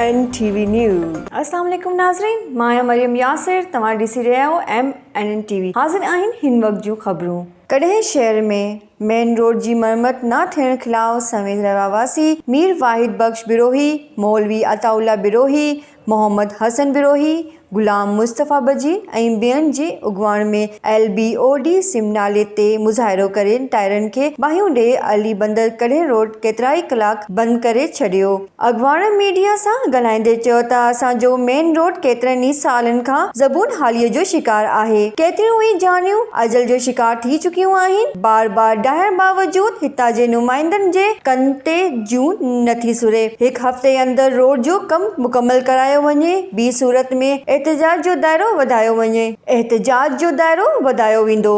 MNTV news. अस्सलाम वालेकुम नाज़रीन, मां मरियम यासिर तव्हां ॾिसी रहिया आहियो MNTV। हाज़िर आहिनि हिन वक़्त जूं ख़बरूं। कॾहिं शहर में मेन रोड जी मरम्मत न थियण खिलाफ़ समेत रहवासी मीर वाहिद बख्श बिरोही, मौलवी अताउल्ला बिरोही, मोहम्मद हसन बिरोही, गुलाम मुस्तफ़ा बजी ऐं ॿियनि जी अॻुवाणी में LBOD सिम नाले ते मुज़ाहिरो करे टायरनि खे बाहियूं ॾेई अली बंदर कॾहिं रोड केतिरा ई कलाक बंदि करे छॾियो। अॻुवाणी मीडिया सां ॻाल्हाईंदे चयो त असांजो मेन रोड केतिरनि ई सालनि खां ज़बून हालीअ जो शिकार आहे। केतिरियूं ई जानियूं अजल जो शिकार थी चुकियूं आहिनि। बार बार ॾाहण बावजूद हितां जे नुमाइंदनि जे कन ते जूं नथी सुरे। हिकु हफ़्ते अंदरि रोड जो कमु मुकमल करायो वञे, ॿी सूरत में एहतजाज जो दाइरो वधायो वेंदो।